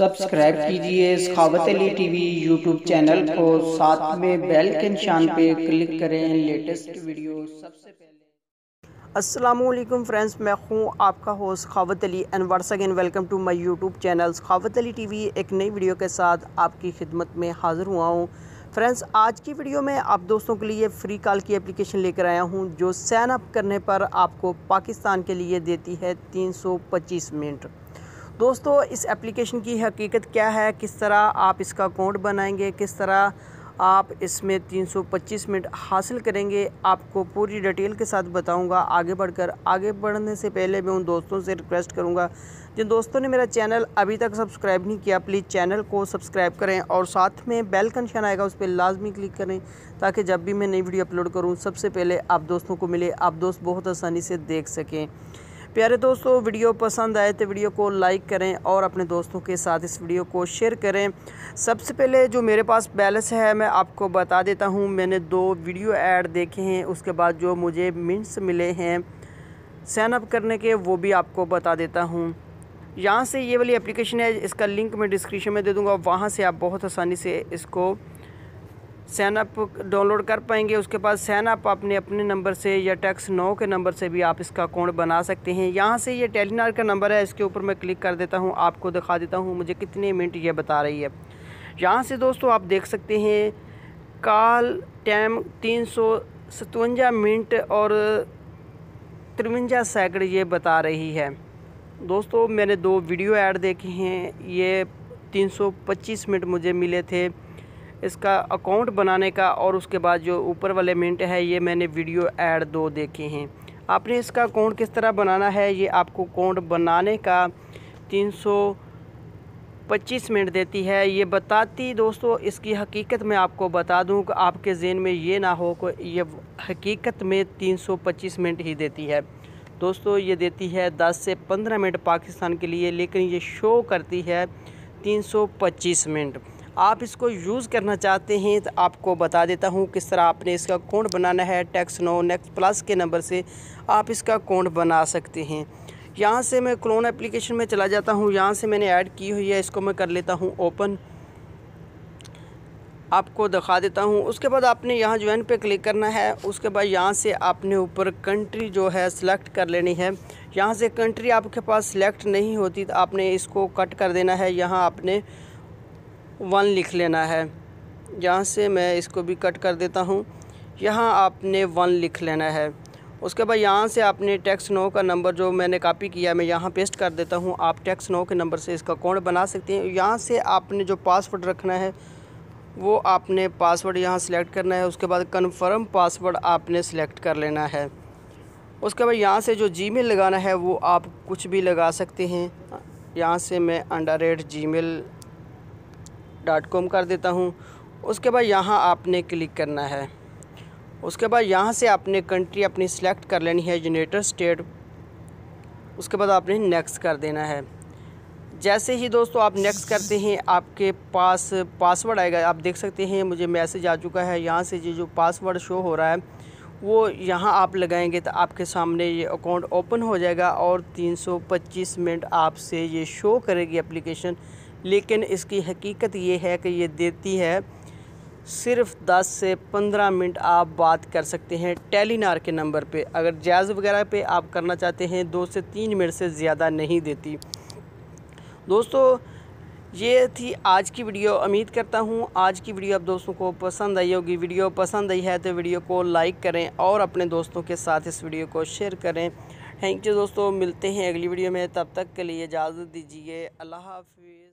Subscribe कीजिए सखावत Ali TV YouTube channel को, साथ में बेल के निशान पे क्लिक करें लेटेस्ट वीडियो सबसे पहले। अस्सलामुअलैकुम फ्रेंड्स, मैं हूं आपका host Sakhawat Ali and once again welcome to my YouTube channel Sakhawat Ali TV. एक नई वीडियो के साथ आपकी खिदमत में हाज़िर हुआ हूं। फ्रेंड्स, आज की वीडियो में आप दोस्तों के लिए फ़्री कॉल की एप्लीकेशन लेकर आया हूं, जो साइन अप करने पर आपको पाकिस्तान के लिए देती है 325 मिनट। दोस्तों, इस एप्लीकेशन की हकीकत क्या है, किस तरह आप इसका अकाउंट बनाएंगे, किस तरह आप इसमें 325 मिनट हासिल करेंगे, आपको पूरी डिटेल के साथ बताऊंगा। आगे बढ़ने से पहले मैं उन दोस्तों से रिक्वेस्ट करूंगा जिन दोस्तों ने मेरा चैनल अभी तक सब्सक्राइब नहीं किया, प्लीज़ चैनल को सब्सक्राइब करें और साथ में बेल का निशान आएगा, उस पर लाजमी क्लिक करें ताकि जब भी मैं नई वीडियो अपलोड करूँ सबसे पहले आप दोस्तों को मिले, आप दोस्त बहुत आसानी से देख सकें। प्यारे दोस्तों, वीडियो पसंद आए तो वीडियो को लाइक करें और अपने दोस्तों के साथ इस वीडियो को शेयर करें। सबसे पहले जो मेरे पास बैलेंस है मैं आपको बता देता हूं। मैंने 2 वीडियो ऐड देखे हैं, उसके बाद जो मुझे मिनट्स मिले हैं साइन अप करने के वो भी आपको बता देता हूं। यहाँ से ये वाली एप्लीकेशन है, इसका लिंक मैं डिस्क्रिप्शन में दे दूँगा, वहाँ से आप बहुत आसानी से इसको साइन अप डाउनलोड कर पाएंगे। उसके बाद साइन अप अपने नंबर से या टैक्स 9 के नंबर से भी आप इसका अकाउंट बना सकते हैं। यहाँ से ये टेलीनार का नंबर है, इसके ऊपर मैं क्लिक कर देता हूँ, आपको दिखा देता हूँ मुझे कितने मिनट ये बता रही है। यहाँ से दोस्तों आप देख सकते हैं कॉल टाइम 357 मिनट और 53 सेकंड ये बता रही है। दोस्तों, मैंने 2 वीडियो ऐड देखे हैं, ये 325 मिनट मुझे मिले थे इसका अकाउंट बनाने का, और उसके बाद जो ऊपर वाले मिनट है ये मैंने वीडियो ऐड 2 देखे हैं। आपने इसका अकाउंट किस तरह बनाना है, ये आपको अकाउंट बनाने का 325 मिनट देती है। ये बताती दोस्तों, इसकी हकीकत मैं आपको बता दूं कि आपके ज़हन में ये ना हो कि ये हकीकत में 325 मिनट ही देती है। दोस्तों, ये देती है 10 से 15 मिनट पाकिस्तान के लिए, लेकिन ये शो करती है 325 मिनट। आप इसको यूज़ करना चाहते हैं तो आपको बता देता हूँ किस तरह आपने इसका अकाउंट बनाना है। टैक्स 9 नेक्स्ट प्लस के नंबर से आप इसका अकाउंट बना सकते हैं। यहाँ से मैं क्लोन एप्लीकेशन में चला जाता हूँ, यहाँ से मैंने ऐड की हुई है, इसको मैं कर लेता हूँ ओपन, आपको दिखा देता हूँ। उसके बाद आपने यहाँ ज्वाइन पे क्लिक करना है। उसके बाद यहाँ से आपने ऊपर कंट्री जो है सिलेक्ट कर लेनी है। यहाँ से कंट्री आपके पास सिलेक्ट नहीं होती तो आपने इसको कट कर देना है, यहाँ आपने 1 लिख लेना है। यहाँ से मैं इसको भी कट कर देता हूँ, यहाँ आपने 1 लिख लेना है। उसके बाद यहाँ से आपने टैक्स 9 का नंबर जो मैंने कॉपी किया मैं यहाँ पेस्ट कर देता हूँ। आप टैक्स 9 के नंबर से इसका अकाउंट बना सकते हैं। यहाँ से आपने जो पासवर्ड रखना है वो आपने पासवर्ड यहाँ सेलेक्ट करना है। उसके बाद कन्फर्म पासवर्ड आपने सेलेक्ट कर लेना है। उसके बाद यहाँ से जो जीमेल लगाना है वो आप कुछ भी लगा सकते हैं। यहाँ से मैं @gmail.com कर देता हूँ। उसके बाद यहाँ आपने क्लिक करना है। उसके बाद यहाँ से आपने कंट्री अपनी सिलेक्ट कर लेनी है, यूनाइटेड स्टेट। उसके बाद आपने नेक्स्ट कर देना है। जैसे ही दोस्तों आप नेक्स्ट करते हैं आपके पास पासवर्ड आएगा, आप देख सकते हैं मुझे मैसेज आ चुका है। यहाँ से जो पासवर्ड शो हो रहा है वो यहाँ आप लगाएंगे तो आपके सामने ये अकाउंट ओपन हो जाएगा और 325 मिनट आपसे ये शो करेगी एप्लीकेशन। लेकिन इसकी हकीकत ये है कि ये देती है सिर्फ 10 से 15 मिनट आप बात कर सकते हैं टेलीनार के नंबर पे। अगर जायज़ वगैरह पे आप करना चाहते हैं 2 से 3 मिनट से ज़्यादा नहीं देती। दोस्तों, ये थी आज की वीडियो। उम्मीद करता हूँ आज की वीडियो आप दोस्तों को पसंद आई होगी। वीडियो पसंद आई है तो वीडियो को लाइक करें और अपने दोस्तों के साथ इस वीडियो को शेयर करें। थैंक यू दोस्तों, मिलते हैं अगली वीडियो में, तब तक के लिए इजाज़त दीजिए। अल्लाह हाफ़िज़।